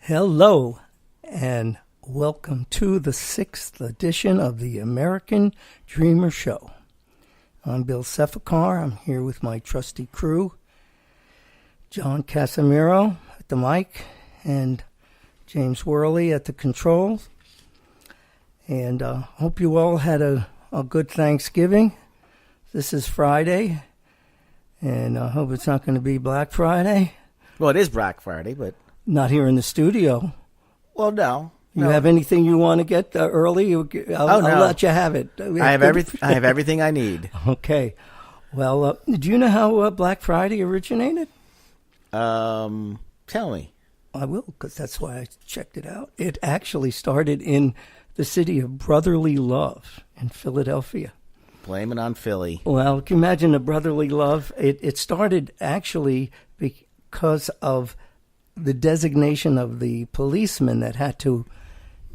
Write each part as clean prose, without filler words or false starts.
Hello, and welcome to the 6th edition of the American Dreamer Show. I'm Bill Sefakar. I'm here with my trusty crew, John Casimiro at the mic and James Worley at the controls. And hope you all had a good Thanksgiving. This is Friday, and I hope it's not going to be Black Friday. Well, it is Black Friday, but... Not here in the studio. Well, no. You have anything you want to get early? I'll let you have it. I have everything I need. Okay. Well, do you know how Black Friday originated? Tell me. I will, because that's why I checked it out. It actually started in the city of brotherly love in Philadelphia. Blame it on Philly. Well, can you imagine the brotherly love? It started actually because of the designation of the policemen that had to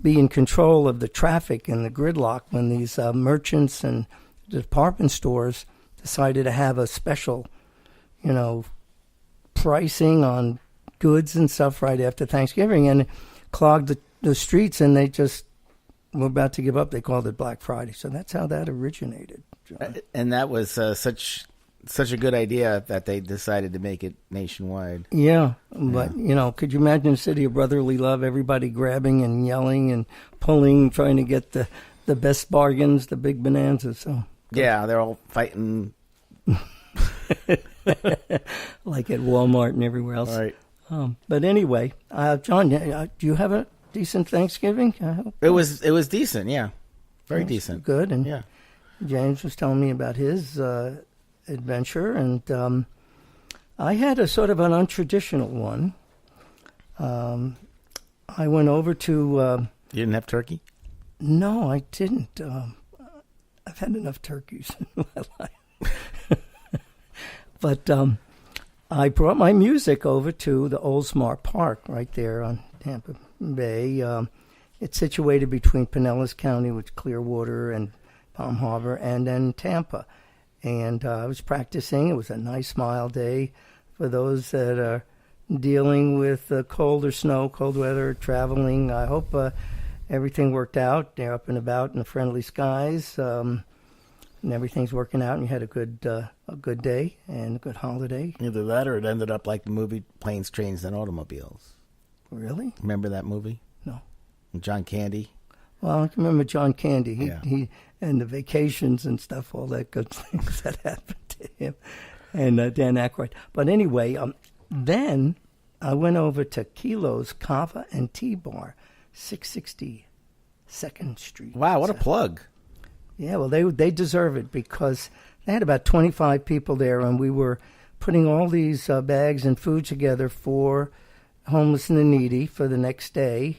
be in control of the traffic and the gridlock when these merchants and department stores decided to have a special, pricing on goods and stuff right after Thanksgiving, and it clogged the streets, and they just were about to give up. They called it Black Friday. So that's how that originated, John. And that was such a good idea that they decided to make it nationwide. Yeah, but, could you imagine a city of brotherly love, everybody grabbing and yelling and pulling, trying to get the best bargains, the big bonanzas. So yeah, they're all fighting. Like at Walmart and everywhere else. Right. But anyway, John, do you have a decent Thanksgiving? I hope. It was decent, yeah. Very decent. Good. And yeah. James was telling me about his adventure, and I had a sort of an untraditional one. I went over to... You didn't have turkey? No, I didn't. I've had enough turkeys in my life. But I brought my music over to the Oldsmar Park right there on Tampa Bay. It's situated between Pinellas County, which is Clearwater, and Palm Harbor, and then Tampa. And I was practicing. It was a nice, mild day for those that are dealing with cold or snow, cold weather, traveling. I hope everything worked out. They're up and about in the friendly skies, and everything's working out. And you had a good day and a good holiday. Either that, or it ended up like the movie Planes, Trains, and Automobiles. Really? Remember that movie? No. John Candy. Well, I can remember John Candy. Yeah. He and the vacations and stuff, all that good things that happened to him, and Dan Aykroyd. But anyway, then I went over to Kilo's Kava and Tea Bar, 660 2nd Street. Wow, what a plug. Yeah, well, they deserve it because they had about 25 people there, and we were putting all these bags and food together for homeless and the needy for the next day.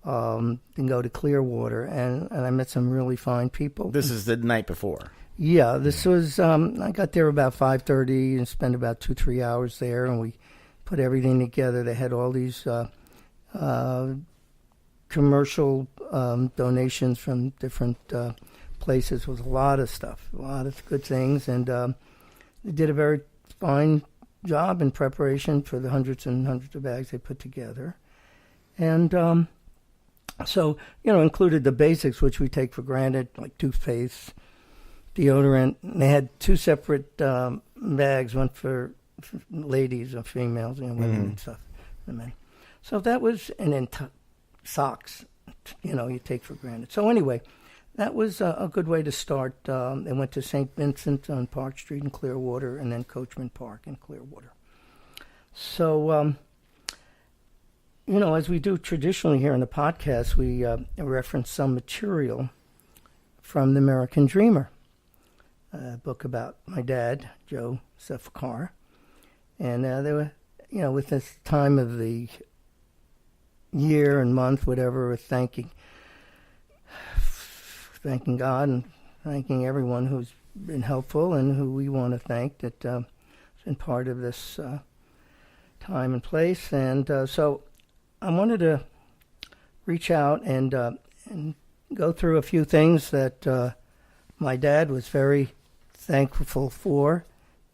And go to Clearwater, and I met some really fine people. This is the night before. Yeah, this was, I got there about 5:30 and spent about 2-3 hours there, and we put everything together. They had all these commercial donations from different places. It was a lot of stuff, a lot of good things, and they did a very fine job in preparation for the hundreds and hundreds of bags they put together. And so, included the basics, which we take for granted, like toothpaste, deodorant. And they had two separate bags, one for ladies and females, women and stuff, and men. So that was, and then socks, you take for granted. So anyway, that was a good way to start. They went to St. Vincent on Park Street in Clearwater, and then Coachman Park in Clearwater. So, as we do traditionally here in the podcast, we reference some material from The American Dreamer, a book about my dad, Joe Sefakar. And they were, with this time of the year and month, whatever, with thanking God and thanking everyone who's been helpful and who we want to thank that has been part of this time and place. And so I wanted to reach out and go through a few things that my dad was very thankful for,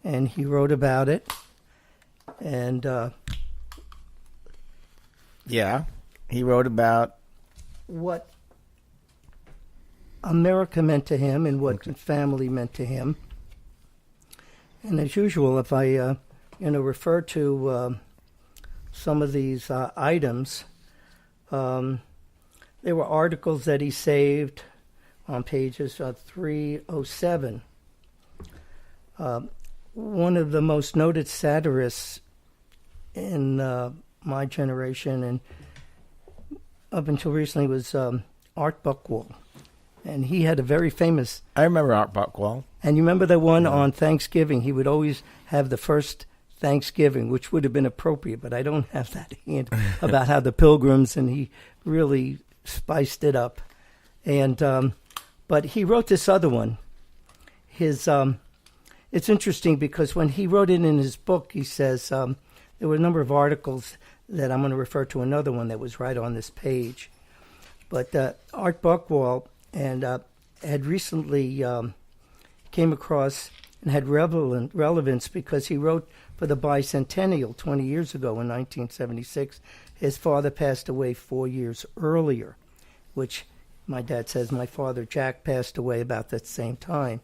and he wrote about it. And yeah, He wrote about what America meant to him and what family meant to him. And as usual, if I refer to some of these items, there were articles that he saved on pages 307. One of the most noted satirists in my generation and up until recently was Art Buchwald. And he had a very famous... I remember Art Buchwald. And you remember the one on Thanksgiving? He would always have the first Thanksgiving, which would have been appropriate, but I don't have that hand about how the Pilgrims, and he really spiced it up. And but he wrote this other one. His it's interesting because when he wrote it in his book, he says there were a number of articles that I'm going to refer to another one that was right on this page. But Art Buchwald and had recently came across and had relevance because he wrote for the bicentennial 20 years ago in 1976. His father passed away 4 years earlier, which my dad says my father Jack passed away about that same time.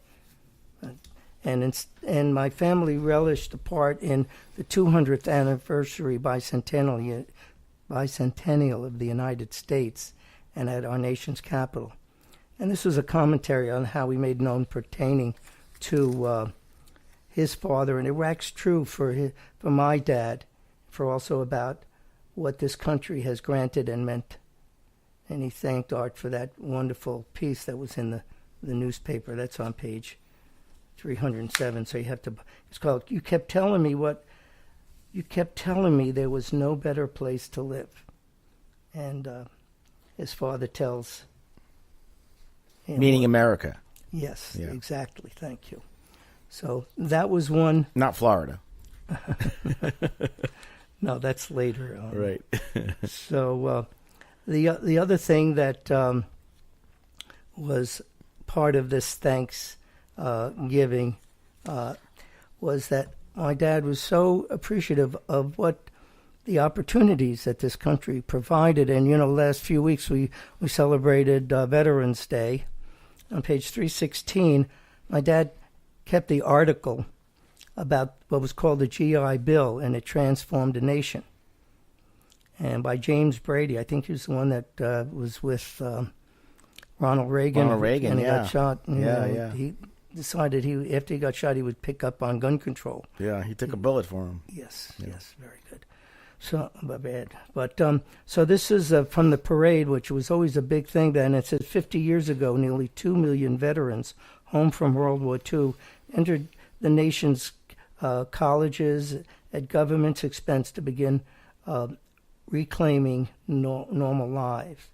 And my family relished a part in the 200th anniversary bicentennial of the United States and at our nation's capital. And this was a commentary on how he made known pertaining to his father, and it wax true for my dad, for also about what this country has granted and meant. And he thanked Art for that wonderful piece that was in the newspaper. That's on page 307. So you have to. It's called "You Kept Telling Me There Was No Better Place to Live," and his father tells him, meaning America. Yes, Yeah. Exactly. Thank you. So that was one. Not Florida. No, that's later on. Right. So the other thing that was part of this Thanksgiving was that my dad was so appreciative of what the opportunities that this country provided. And, last few weeks we celebrated Veterans Day. On page 316, my dad kept the article about what was called the GI Bill, and it transformed a nation. And by James Brady, I think he was the one that was with Ronald Reagan. Ronald Reagan, and he yeah. got shot. Yeah. He decided after he got shot, he would pick up on gun control. Yeah, he took a bullet for him. Yes, very good. So, bad. But so this is from the parade, which was always a big thing then. It says 50 years ago, nearly 2 million veterans home from World War II entered the nation's colleges at government's expense to begin reclaiming normal lives.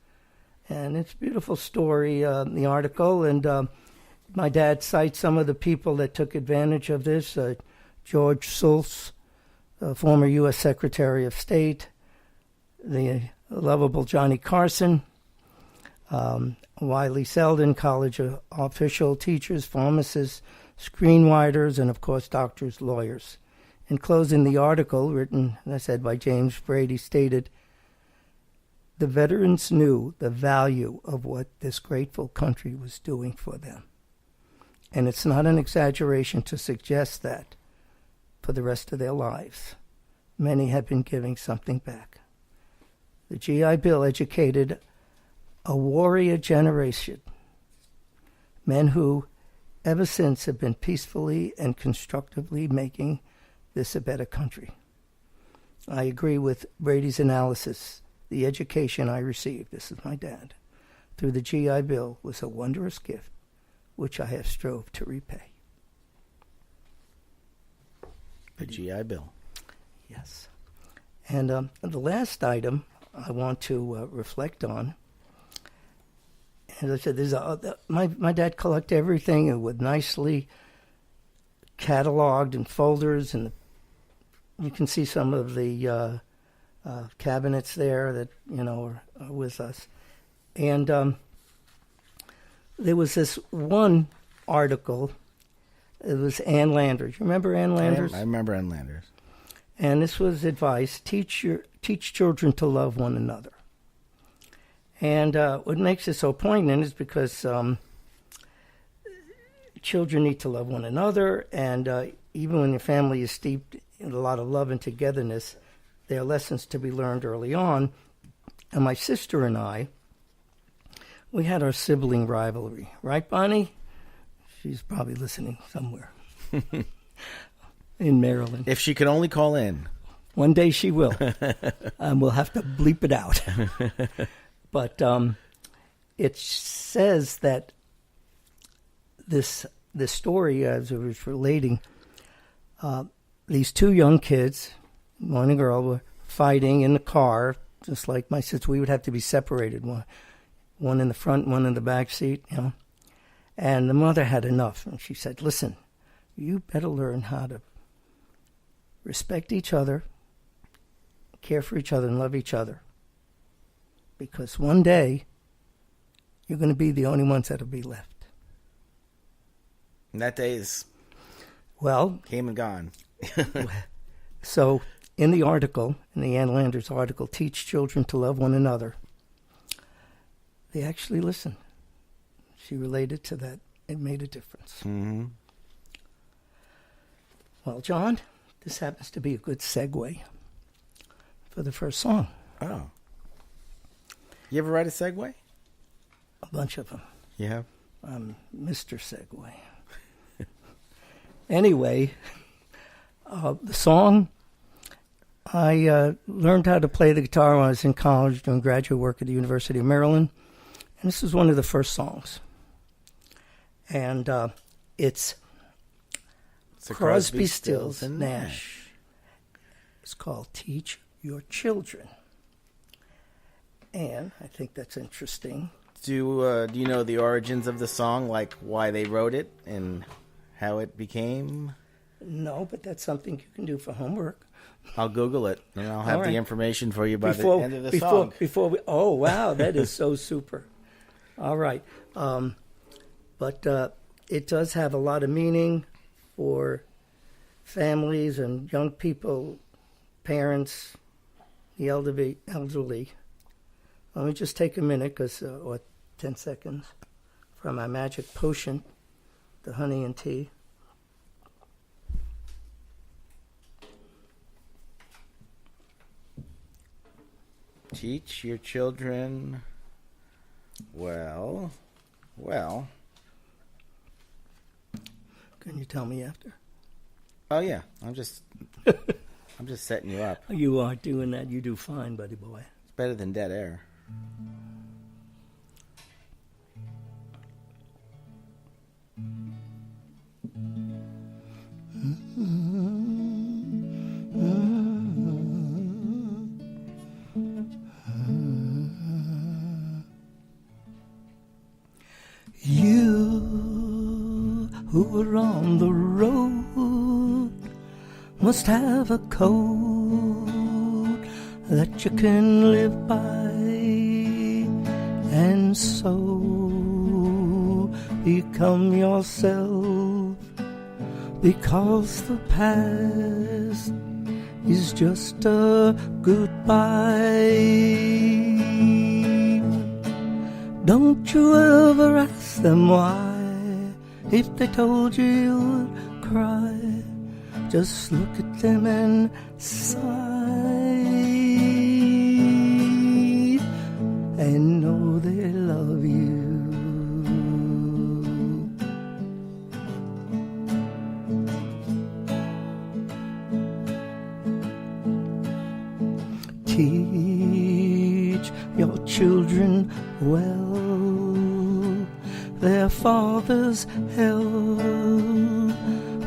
And it's a beautiful story, the article. And my dad cites some of the people that took advantage of this. George Shultz, former U.S. Secretary of State, the lovable Johnny Carson, Wiley Selden, college official, teachers, pharmacists, screenwriters, and, of course, doctors, lawyers. In closing, the article, written, as I said, by James Brady, stated, "The veterans knew the value of what this grateful country was doing for them. And it's not an exaggeration to suggest that for the rest of their lives, many have been giving something back. The GI Bill educated a warrior generation, men who ever since have been peacefully and constructively making this a better country. I agree with Brady's analysis. The education I received," this is my dad, "through the GI Bill was a wondrous gift, which I have strove to repay." The GI Bill. Yes. And the last item I want to reflect on, as I said, my dad collected everything with nicely cataloged in folders, and you can see some of the cabinets there that are with us. And there was this one article. It was Ann Landers. You remember Ann Landers? I remember Ann Landers. And this was advice: teach children to love one another. And what makes it so poignant is because children need to love one another, and even when your family is steeped in a lot of love and togetherness, there are lessons to be learned early on. And my sister and I, we had our sibling rivalry. Right, Bonnie? She's probably listening somewhere in Maryland. If she could only call in. One day she will. We'll have to bleep it out. But it says that this story, as it was relating, these two young kids, boy and a girl, were fighting in the car, just like my sister. We would have to be separated, one in the front, one in the back seat, you know. And the mother had enough, and she said, "Listen, you better learn how to respect each other, care for each other, and love each other. Because one day, you're going to be the only ones that'll be left." And that day is came and gone. So, in the article, in the Ann Landers article, Teach Children to Love One Another, they actually listened. She related to that. It made a difference. Mm-hmm. Well, John, this happens to be a good segue for the first song. Oh. You ever write a segue? A bunch of them. You have? Mr. Segway. Anyway, the song, I learned how to play the guitar when I was in college doing graduate work at the University of Maryland. And this is one of the first songs. And it's Crosby, Stills, and Nash. It's called Teach Your Children. And I think that's interesting. Do you know the origins of the song, like why they wrote it and how it became? No, but that's something you can do for homework. I'll Google it, and I'll have the information for you by the end of the song. song. Oh, wow, that is so super. All right. But it does have a lot of meaning for families and young people, parents, the elderly. Let me just take a minute, or 10 seconds, from my magic potion, the honey and tea. Teach your children well. Can you tell me after? Oh yeah, I'm just setting you up. You are doing that. You do fine, buddy boy. It's better than dead air. You who are on the road must have a code that you can live by, and so become yourself, because the past is just a goodbye. Don't you ever ask them why. If they told you you'd cry, just look at them and sigh, and know they love you. Teach your children well. Their father's hell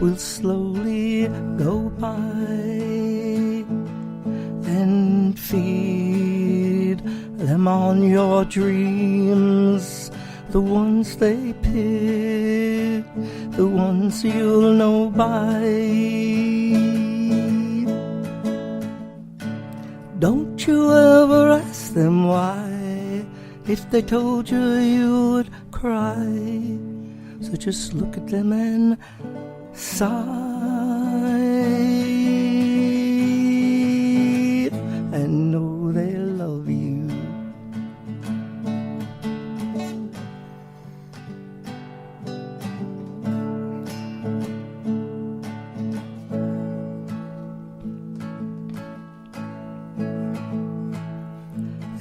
will slowly go by, and feed them on your dreams, the ones they pick, the ones you'll know by. Don't you ever ask them why. If they told you, you would cry. So just look at them and sigh, and know they love you.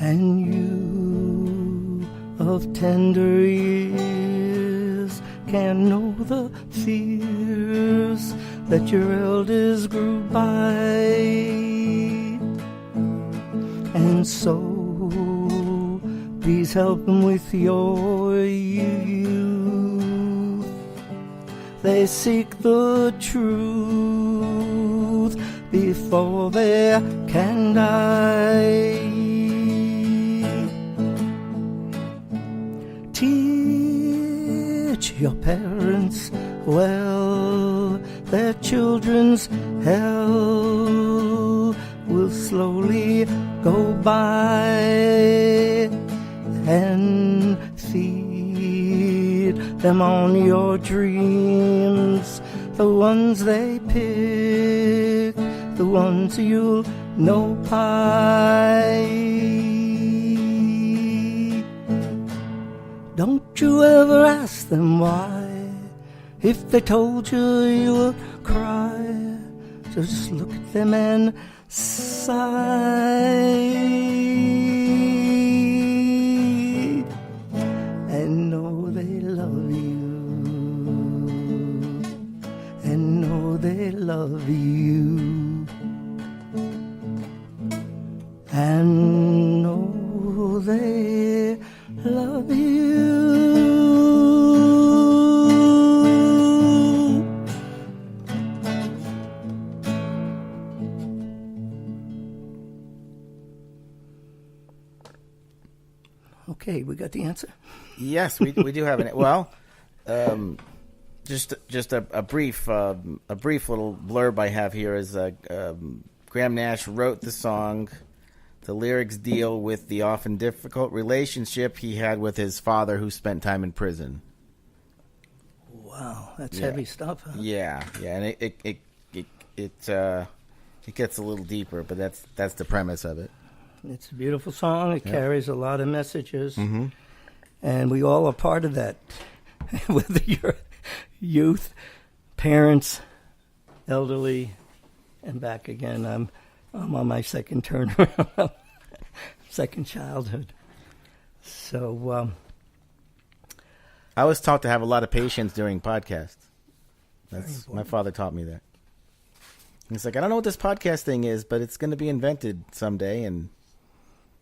and you of tender years can know the fears that your elders grew by. And so please help them with your youth. They seek the truth before they can die. Teach your parents well, their children's hell will slowly go by, and feed them on your dreams, the ones they pick, the ones you'll know by. Don't you ever ask them why. If they told you, you would cry. Just look at them and sigh, and know they love you, and know they love you, and know they love you. Okay, we got the answer. Yes, we do have an well. Just a brief little blurb I have here is Graham Nash wrote the song. The lyrics deal with the often difficult relationship he had with his father, who spent time in prison. Wow, that's heavy stuff. Huh? Yeah, and it gets a little deeper, but that's the premise of it. It's a beautiful song. It carries a lot of messages, Mm-hmm. and we all are part of that. Whether you're youth, parents, elderly, and back again. I'm on my second turnaround, second childhood. So I was taught to have a lot of patience during podcasts. That's My father taught me that. He's like, I don't know what this podcast thing is, but it's going to be invented someday, and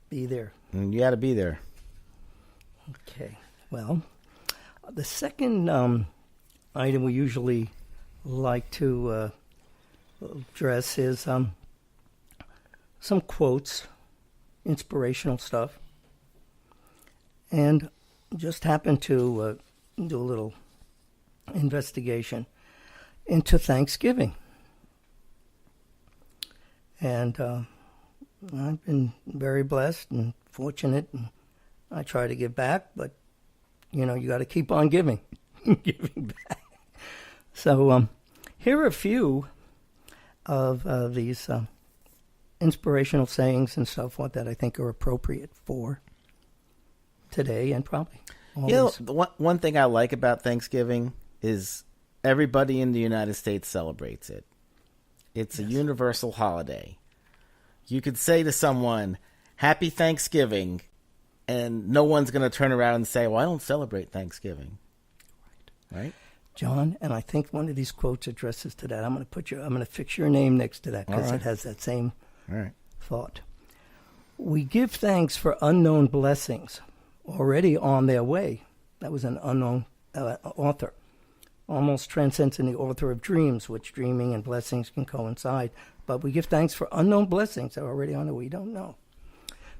be there. you got to be there. Okay. Well, the second item we usually like to address is some quotes, inspirational stuff, and just happened to do a little investigation into Thanksgiving. And I've been very blessed and fortunate, and I try to give back, but, you got to keep on giving, giving back. So here are a few of these inspirational sayings and so forth that I think are appropriate for today and probably always. The one thing I like about Thanksgiving is everybody in the United States celebrates it. It's a universal holiday. You could say to someone, Happy Thanksgiving, and no one's going to turn around and say, well, I don't celebrate Thanksgiving. Right? John, and I think one of these quotes addresses to that. I'm going to fix your name next to that because it has that same thought. We give thanks for unknown blessings already on their way. That was an unknown author. Almost transcends in the author of Dreams, which dreaming and blessings can coincide. But we give thanks for unknown blessings that are already on the way. We don't know.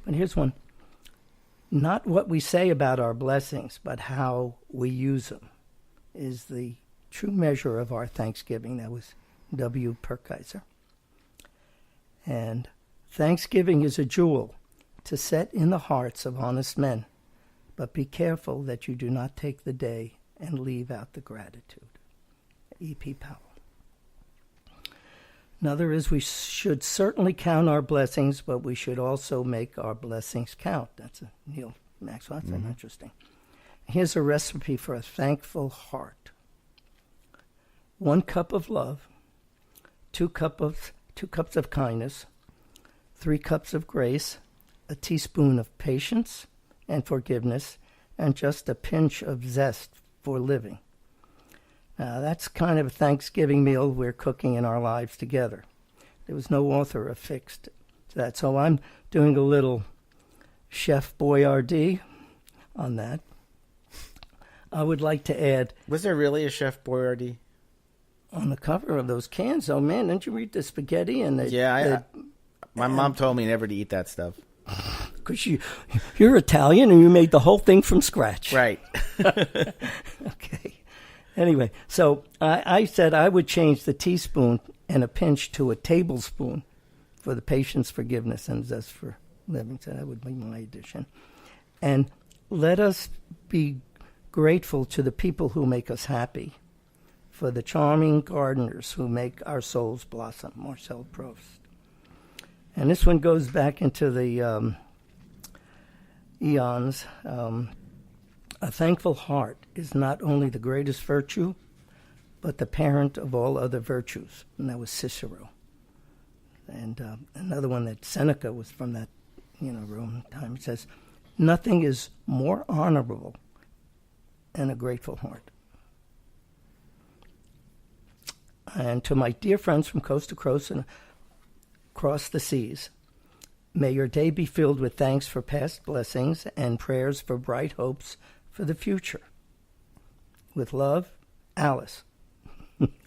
But here's one. Not what we say about our blessings, but how we use them is the true measure of our thanksgiving. That was W. Perkeiser. And thanksgiving is a jewel to set in the hearts of honest men, but be careful that you do not take the day and leave out the gratitude. E.P. Powell. Another is we should certainly count our blessings, but we should also make our blessings count. That's a Neil Maxwell. That's interesting. Here's a recipe for a thankful heart. 1 cup of love, 2 cups of kindness, 3 cups of grace, a teaspoon of patience and forgiveness, and just a pinch of zest for living. That's kind of a Thanksgiving meal we're cooking in our lives together. There was no author affixed to that, so I'm doing a little Chef Boyardee on that. I would like to add... Was there really a Chef Boyardee? On the cover of those cans, oh man, didn't you read the spaghetti and the... Yeah, my mom told me never to eat that stuff. Because you're Italian and you made the whole thing from scratch. Right. Okay. Anyway, so I said I would change the teaspoon and a pinch to a tablespoon for the patience, forgiveness, and zest for living. So that would be my addition. And let us be grateful to the people who make us happy, for the charming gardeners who make our souls blossom. Marcel Proust. And this one goes back into the eons. A thankful heart is not only the greatest virtue, but the parent of all other virtues. And that was Cicero. And another one that Seneca was from that, Roman time. It says, nothing is more honorable than a grateful heart. And to my dear friends from coast to coast and across the seas, may your day be filled with thanks for past blessings and prayers for bright hopes for the future. With love, Alice.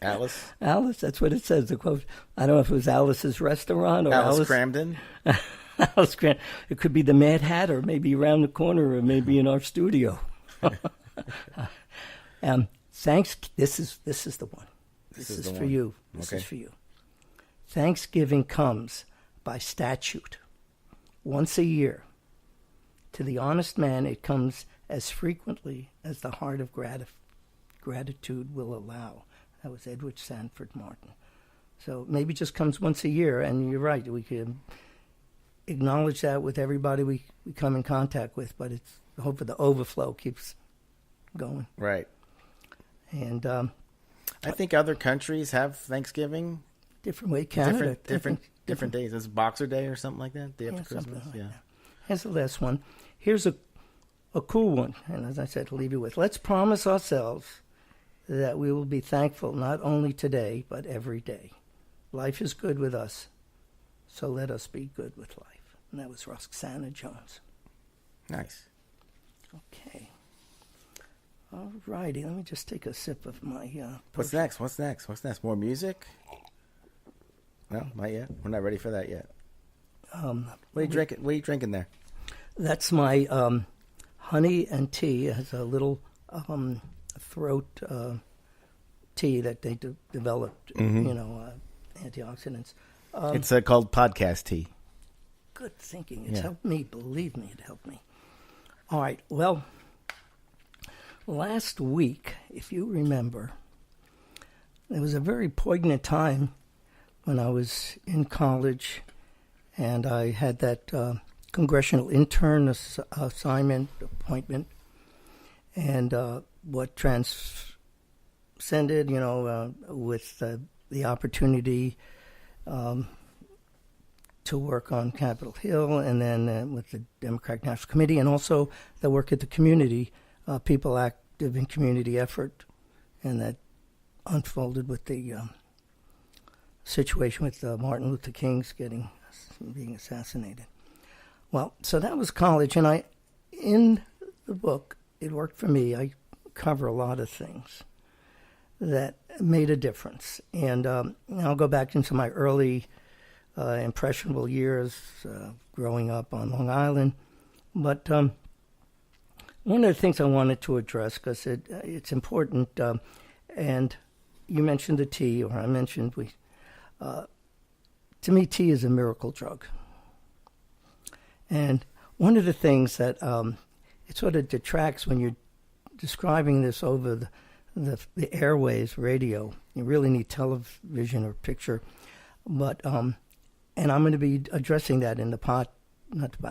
Alice? Alice, that's what it says, the quote. I don't know if it was Alice's restaurant or Alice Cramden? Alice Cramden. It could be the Mad Hatter, maybe around the corner or maybe in our studio. Thanks. This is the one. This is for you. This is for you. Thanksgiving comes by statute once a year. To the honest man, it comes as frequently as the heart of gratitude will allow. That was Edward Sanford Martin. So maybe just comes once a year, and you're right, we can acknowledge that with everybody we come in contact with, but it's hopefully the overflow keeps going. Right. And I think other countries have Thanksgiving. Different way. Canada. Different days. It's Boxer Day or something like that, day after Christmas. Like that. Here's the last one. Here's a cool one, and as I said, to leave you with. Let's promise ourselves that we will be thankful not only today, but every day. Life is good with us, so let us be good with life. And that was Roxana Jones. Nice. Okay. All righty. Let me just take a sip of my... What's next? More music? No, not yet. We're not ready for that yet. What are you drinking there? That's my honey and tea. It has a little throat tea that they developed, antioxidants. It's called podcast tea. Good thinking. It's helped me. Believe me, it helped me. All right. Well, last week, if you remember, there was a very poignant time when I was in college, and I had that congressional intern assignment appointment, and what transcended, with the opportunity to work on Capitol Hill, and then with the Democratic National Committee, and also the work at the community, people active in community effort, and that unfolded with the situation with Martin Luther King's being assassinated. Well, so that was college, and in the book, it worked for me. I cover a lot of things that made a difference, and I'll go back into my early impressionable years growing up on Long Island. But one of the things I wanted to address, because it's important, and you mentioned the tea, or I mentioned to me, tea is a miracle drug. And one of the things that it sort of detracts when you're describing this over the airways, radio, you really need television or picture. But and I'm going to be addressing that in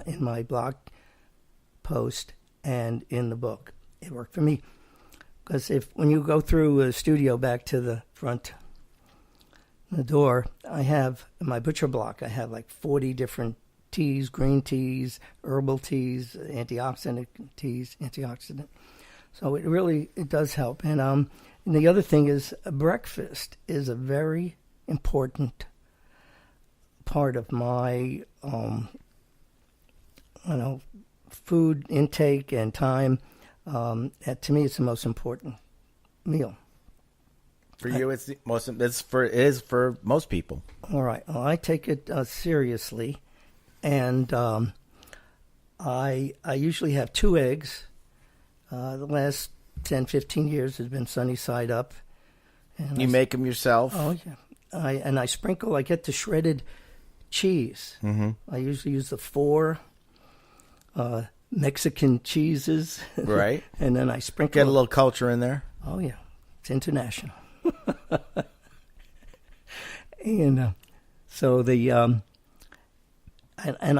in my blog post and in the book. It worked for me because when you go through a studio back to the front, the door, I have in my butcher block, I have like 40 different teas, green teas, herbal teas, antioxidant teas, antioxidant. So it does help. And the other thing is breakfast is a very important part of my food intake and time. To me, it's the most important meal. For you, it is for most people. All right. Well, I take it seriously, and I usually have 2 eggs. The last 10, 15 years has been sunny side up. And You make them yourself? Oh yeah. I sprinkle. I get the shredded cheese. Mm-hmm. I usually use the 4 Mexican cheeses. Right. And then I sprinkle. Get a little culture in there. Oh yeah, it's international. And so the and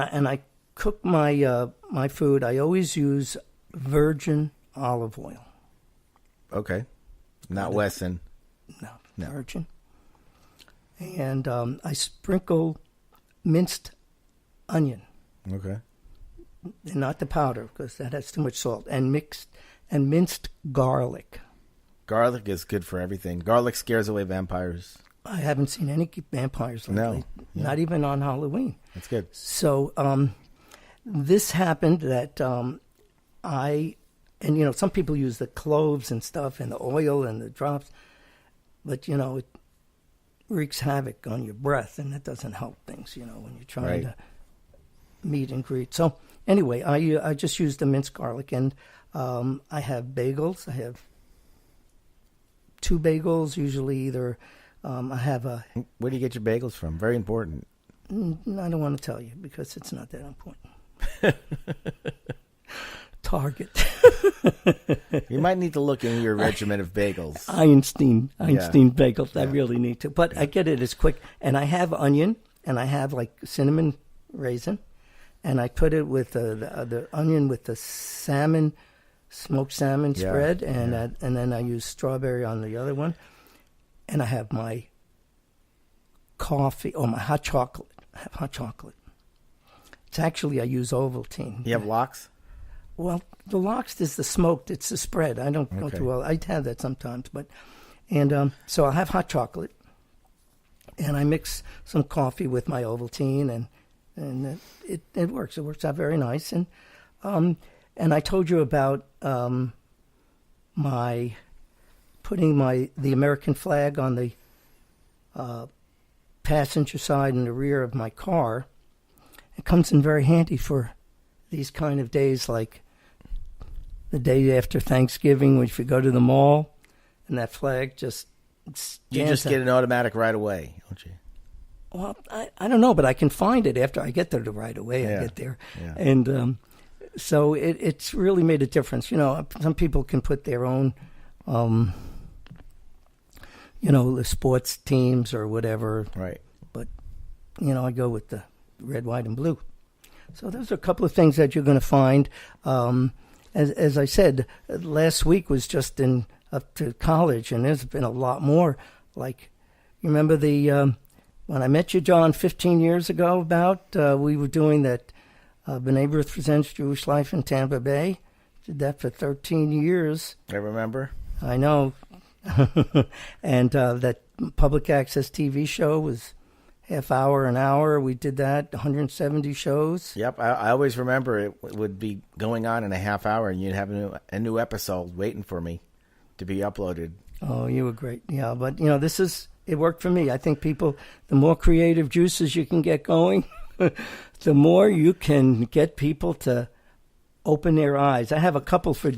I cook my my food. I always use virgin olive oil. Okay. Not Wesson. No, No. virgin. And I sprinkle minced onion, Okay. and not the powder because that has too much salt, and minced garlic. Garlic is good for everything. Garlic scares away vampires. I haven't seen any vampires lately. No. Yeah. Not even on Halloween. That's good. So this happened that some people use the cloves and stuff and the oil and the drops, but it wreaks havoc on your breath, and that doesn't help things, when you're trying to meet and greet. So anyway, I just use the minced garlic, and I have bagels. I have 2 bagels, usually either. I have a. Where do you get your bagels from? Very important. I don't want to tell you because it's not that important. Target. You might need to look into your regimen of bagels. Einstein bagels. I really need to, but I get it as quick. And I have onion, and I have like cinnamon raisin, and I put it with the onion with the salmon, smoked salmon spread, and then I use strawberry on the other one, and I have my coffee or my hot chocolate. I have hot chocolate. It's actually I use Ovaltine. You have lox? Well, the lox is the smoked. It's the spread. I don't go too well. I have that sometimes, so I'll have hot chocolate, and I mix some coffee with my Ovaltine, and it works. It works out very nice. And I told you about my putting the American flag on the passenger side and the rear of my car. It comes in very handy for these kind of days, like the day after Thanksgiving, when if you go to the mall and that flag just You just get an automatic right away, don't you? Well, I don't know, but I can find it after I get there right away. Yeah. I get there. Yeah. And so it's really made a difference. Some people can put their own, the sports teams or whatever. Right. But, I go with the red, white, and blue. So those are a couple of things that you're going to find. As I said, last week was just up to college, and there's been a lot more. Like, you remember when I met you, John, 15 years ago we were doing that B'nai B'rith Presents Jewish Life in Tampa Bay. Did that for 13 years. I remember. I know. And that public access TV show was half hour, an hour. We did that, 170 shows. Yep, I always remember it would be going on in a half hour, and you'd have a new episode waiting for me to be uploaded. Oh, you were great. Yeah, but, it worked for me. I think the more creative juices you can get going, the more you can get people to open their eyes. I have a couple for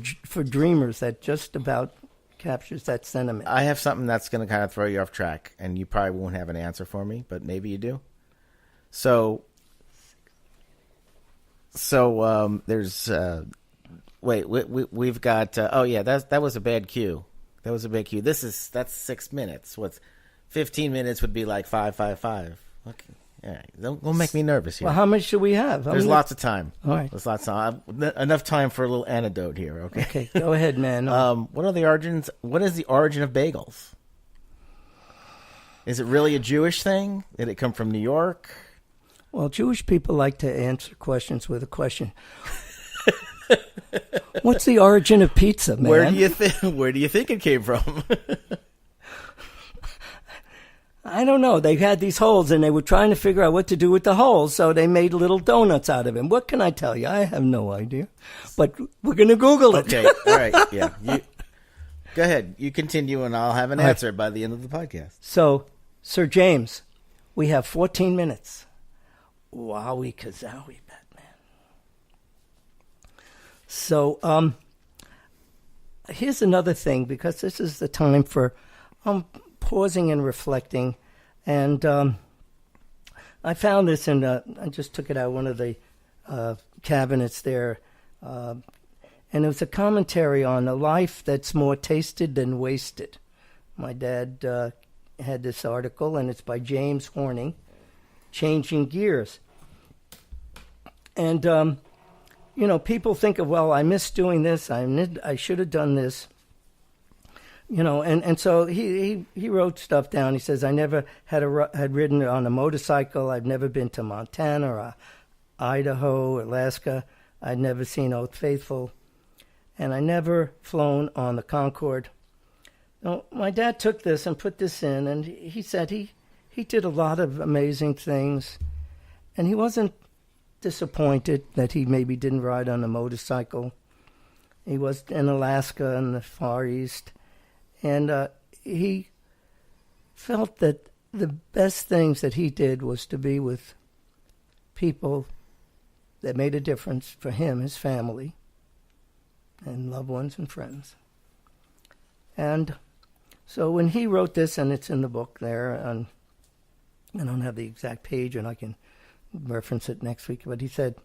dreamers that just about captures that sentiment. I have something that's going to kind of throw you off track, and you probably won't have an answer for me, but maybe you do. So there's we've got that was a bad cue. That was a bad cue. That's 6 minutes. What's 15 minutes would be like 555. Okay. All right. Don't make me nervous here. Well, how much should we have? There's lots of time. All right. There's lots of time. Enough time for a little anecdote here, okay? Okay, go ahead, man. What is the origin of bagels? Is it really a Jewish thing? Did it come from New York? Well, Jewish people like to answer questions with a question. What's the origin of pizza, man? Where do you think it came from? I don't know. They had these holes, and they were trying to figure out what to do with the holes, so they made little donuts out of them. What can I tell you? I have no idea. But we're going to Google it. Okay, all right, yeah. Go ahead. You continue, and I'll have an answer by the end of the podcast. So, Sir James, we have 14 minutes. Wowie kazowie, Batman. So, here's another thing, because this is the time for pausing and reflecting. And I found this in, I just took it out of one of the cabinets there. And it was a commentary on a life that's more tasted than wasted. My dad had this article, and it's by James Horning, Changing Gears. And, people think of, well, I miss doing this. I should have done this. And so he wrote stuff down. He says, I never had ridden on a motorcycle. I've never been to Montana or Idaho, Alaska. I'd never seen Old Faithful. And I never flown on the Concorde. Now, my dad took this and put this in, and he said he did a lot of amazing things. And he wasn't disappointed that he maybe didn't ride on a motorcycle. He was in Alaska in the Far East. And he felt that the best things that he did was to be with people that made a difference for him, his family, and loved ones and friends. And so when he wrote this, and it's in the book there, and I don't have the exact page, and I can reference it next week, but he said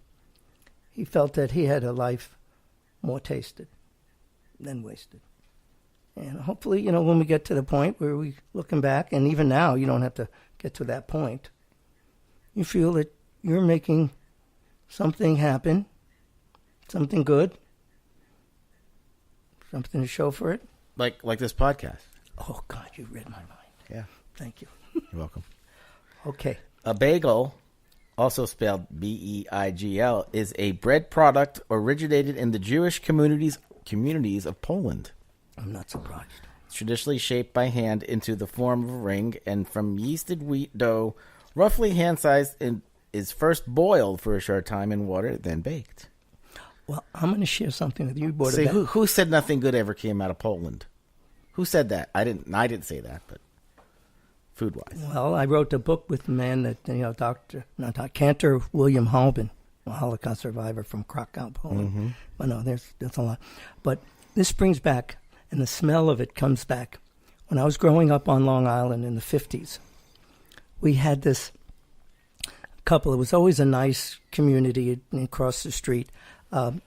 he felt that he had a life more tasted than wasted. And hopefully, when we get to the point where we looking back, and even now, you don't have to get to that point, you feel that you're making something happen, something good, something to show for it. Like this podcast. Oh, God, you read my mind. Yeah. Thank you. You're welcome. Okay. A bagel, also spelled B-E-I-G-L, is a bread product originated in the Jewish communities of Poland. I'm not surprised. It's traditionally shaped by hand into the form of a ring, and from yeasted wheat dough, roughly hand-sized, and is first boiled for a short time in water, then baked. Well, I'm going to share something with you. See, who said nothing good ever came out of Poland? Who said that? I didn't say that, but food-wise. Well, I wrote a book with a man that, Cantor William Halbin, a Holocaust survivor from Krakow, Poland. Mm-hmm. Well, no, there's a lot. But this brings back, and the smell of it comes back. When I was growing up on Long Island in the 50s, we had this couple. It was always a nice community across the street.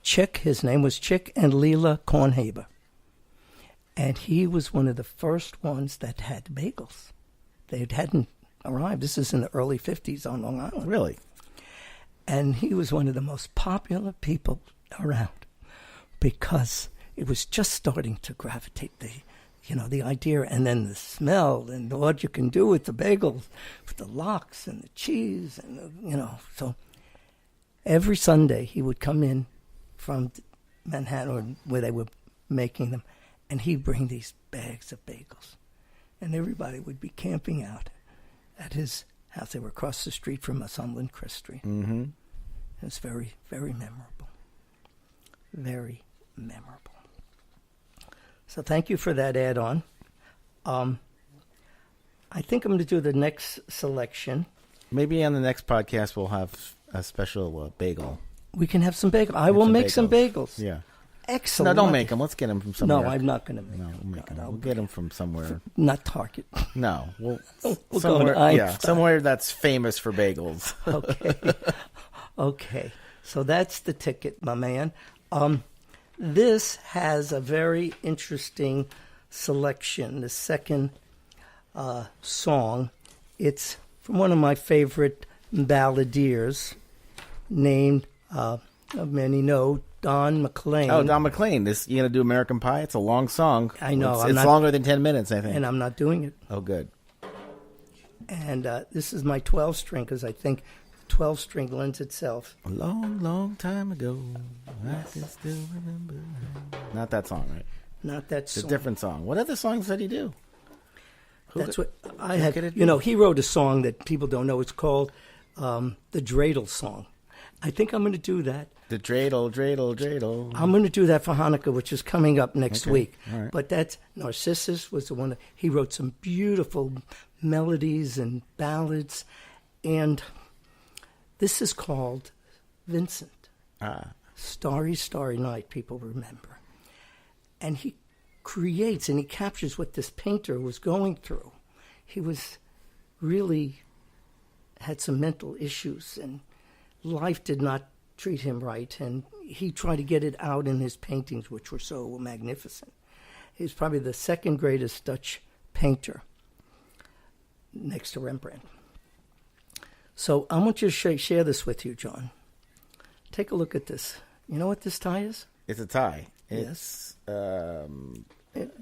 Chick, his name was Chick, and Leela Kornhaber. And he was one of the first ones that had bagels. They hadn't arrived. This is in the early 50s on Long Island. Really? And he was one of the most popular people around because it was just starting to gravitate the idea, and then the smell, and what you can do with the bagels, with the lox and the cheese, and so every Sunday he would come in from Manhattan, or where they were making them, and he'd bring these bags of bagels, and everybody would be camping out at his house. They were across the street from us on Lindcrest Street. Mm-hmm. It was very, very memorable. Very memorable. So thank you for that add-on. I think I'm going to do the next selection. Maybe on the next podcast we'll have a special bagel. We can have some bagels. I will make some bagels. Yeah. Excellent. No, don't make them. Let's get them from somewhere. No, I'm not going to make them. them. We'll make them. We'll get them from somewhere. Not Target. No. We'll somewhere, go to somewhere that's famous for bagels. Okay. Okay. So that's the ticket, my man. This has a very interesting selection. The second song, it's from one of my favorite balladeers named, many know, Don McLean. Oh, Don McLean. You going to do American Pie? It's a long song. I know. It's longer than 10 minutes, I think. And I'm not doing it. Oh, good. And this is my 12-string because I think 12-string lends itself. A long, long time ago, I can still remember. Not that song, right? Not that It's a song. different song. What other songs did he do? That's what I who had. could it You know, be? he wrote a song that people don't know. It's called the Dreidel song. I think I'm going to do that. The dreidel, dreidel, dreidel. I'm going to do that for Hanukkah, which is coming up next Okay. week. All right. But that's Narcissus was the one that he wrote some beautiful melodies and ballads, and this is called Vincent. Starry, Starry Night, people remember. And he creates and he captures what this painter was going through. He was really had some mental issues, and life did not treat him right, and he tried to get it out in his paintings, which were so magnificent. He's probably the second greatest Dutch painter next to Rembrandt. So I want you to share this with you, John. Take a look at this. You know what this tie is? It's a tie. Yes. It's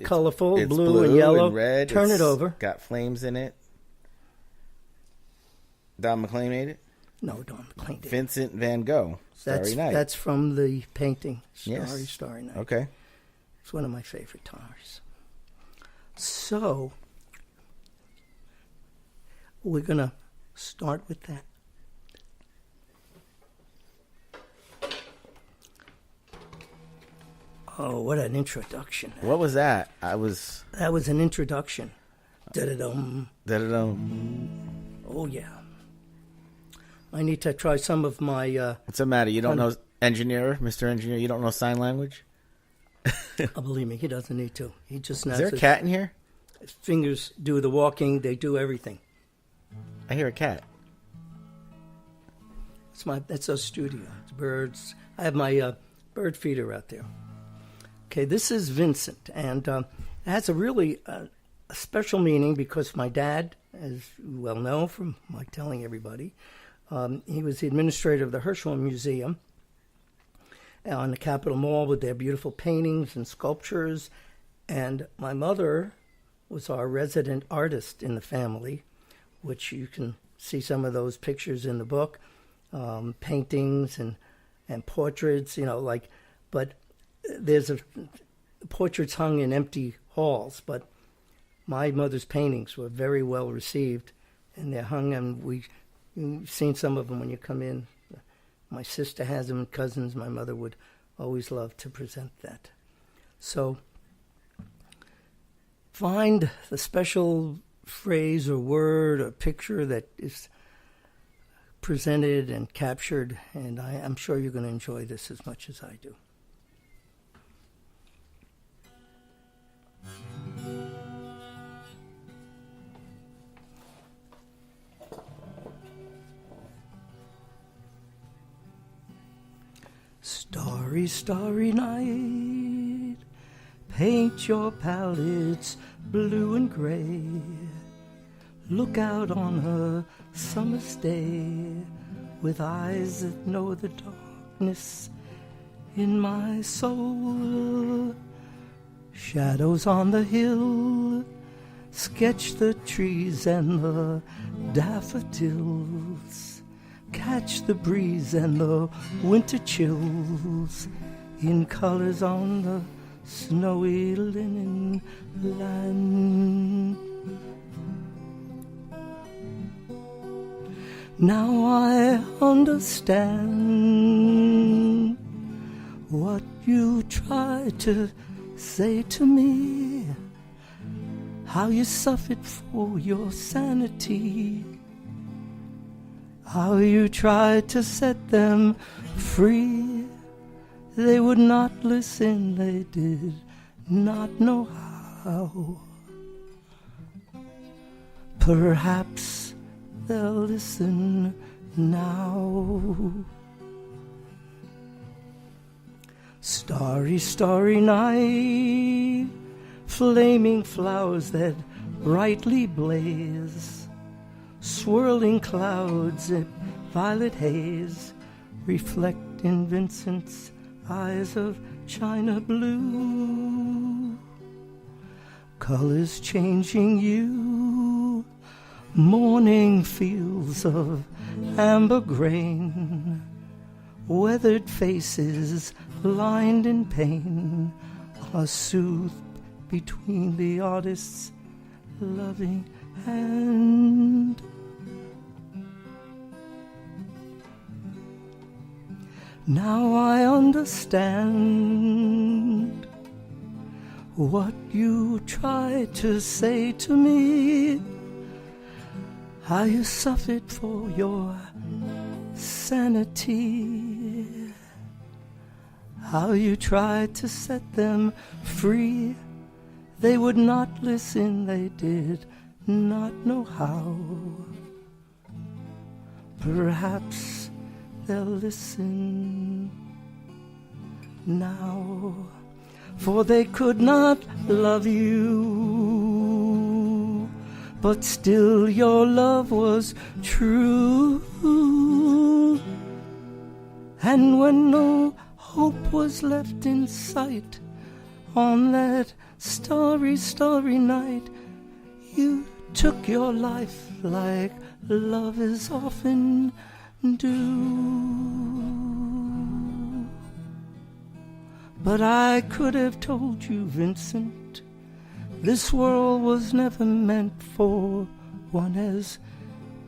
Colorful, it's blue and yellow. and red. Turn It's it over. Got flames in it. Don McLean made it. No, Don McLean did. Vincent van Gogh. Starry Night. That's from the painting, Starry, Yes. Starry Night. Okay. It's one of my favorite ties. So, we're going to start with that. Oh, what an introduction. What was that? That was an introduction. Da-da-dum. Oh, yeah. I need to try some of my... What's the matter? You don't know engineer, Mr. Engineer? You don't know sign language? believe me, he doesn't need to. He just knows Is there a cat in here? his fingers do the walking. They do everything. I hear a cat. That's our studio. It's birds. I have my bird feeder out there. Okay, this is Vincent, and it has a really a special meaning because my dad, as you well know from my telling everybody, he was the administrator of the Hirshhorn Museum on the Capitol Mall with their beautiful paintings and sculptures, and my mother was our resident artist in the family, which you can see some of those pictures in the book. Paintings and portraits, but there's portraits hung in empty halls, but my mother's paintings were very well received, and they're hung, and you've seen some of them when you come in. My sister has them, cousins. My mother would always love to present that. So find the special phrase or word or picture that is presented and captured, and I'm sure you're going to enjoy this as much as I do. Starry, starry night, paint your palettes blue and gray. Look out on a summer's day with eyes that know the darkness in my soul. Shadows on the hill sketch the trees and the daffodils. Catch the breeze and the winter chills in colors on the snowy linen land. Now I understand what you tried to say to me, how you suffered for your sanity, how you tried to set them free. They would not listen, they did not know how. Perhaps they'll listen now. Starry, starry night, flaming flowers that brightly blaze, swirling clouds in violet haze, reflect in Vincent's eyes of china blue. Colors changing hue, morning fields of amber grain, weathered faces lined in pain are soothed between the artist's loving hand. Now I understand what you tried to say to me, how you suffered for your sanity, how you tried to set them free. They would not listen, they did not know how. Perhaps they'll listen now, for they could not love you, but still your love was true. And when no hope was left in sight on that starry, starry night, you took your life like lovers often do. But I could have told you, Vincent, this world was never meant for one as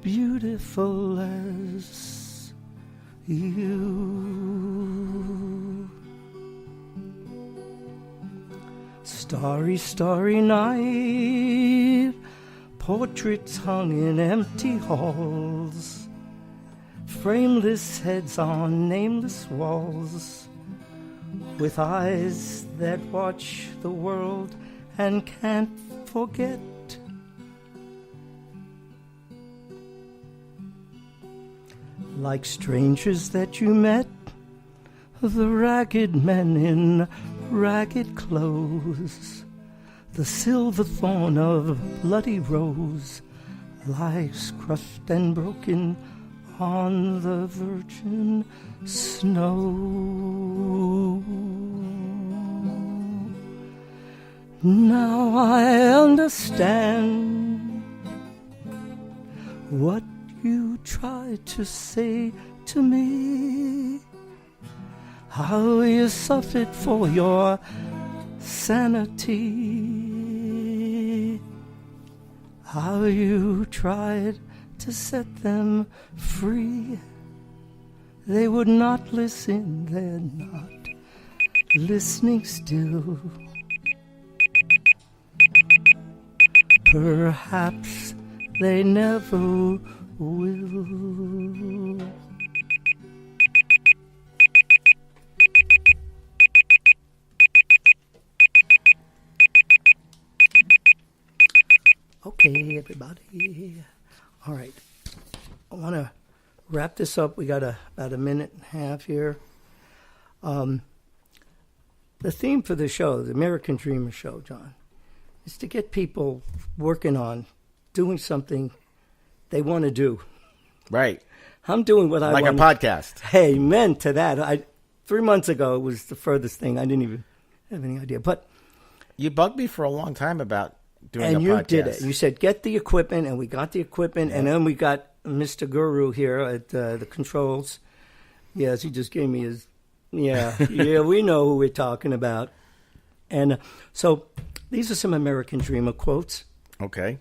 beautiful as you. Starry, starry night, portraits hung in empty halls, frameless heads on nameless walls, with eyes that watch the world and can't forget. Like strangers that you met, the ragged men in ragged clothes, the silver thorn of bloody rose lies crushed and broken on the virgin snow. Now I understand what you tried to say to me, how you suffered for your sanity, how you tried to set them free. They would not listen, they're not listening still. Perhaps they never will. Okay, everybody. All right. I want to wrap this up. We got about a minute and a half here. The theme for the show, the American Dreamer Show, John, is to get people working on doing something they want to do. Right. I'm doing what I want. Like a podcast. Amen to that. 3 months ago, it was the furthest thing. I didn't even have any idea. But You bugged me for a long time about doing a podcast. And you did it. You said, get the equipment, and we got the equipment, and then we got Mr. Guru here at the controls. Yes, he just gave me his, yeah, we know who we're talking about. And so these are some American Dreamer quotes. Okay.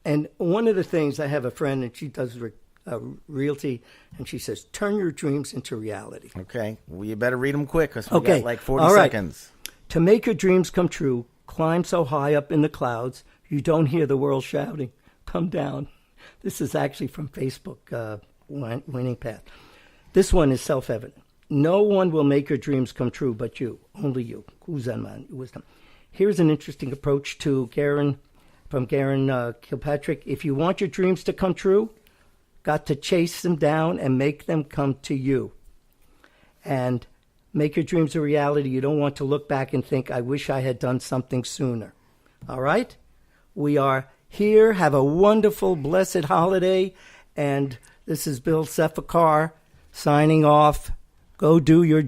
And one of the things, I have a friend, and she does realty, and she says, turn your dreams into reality. Okay. Well, you better read them quick, because we got like 40 All right. seconds. To make your dreams come true, climb so high up in the clouds, you don't hear the world shouting, come down. This is actually from Facebook, Winning Path. This one is self-evident. No one will make your dreams come true but you, only you. Wisdom. Here's an interesting approach to Garen Kilpatrick. If you want your dreams to come true, got to chase them down and make them come to you. And make your dreams a reality. You don't want to look back and think, I wish I had done something sooner. All right? We are here. Have a wonderful, blessed holiday. And this is Bill Sefakar signing off. Go do your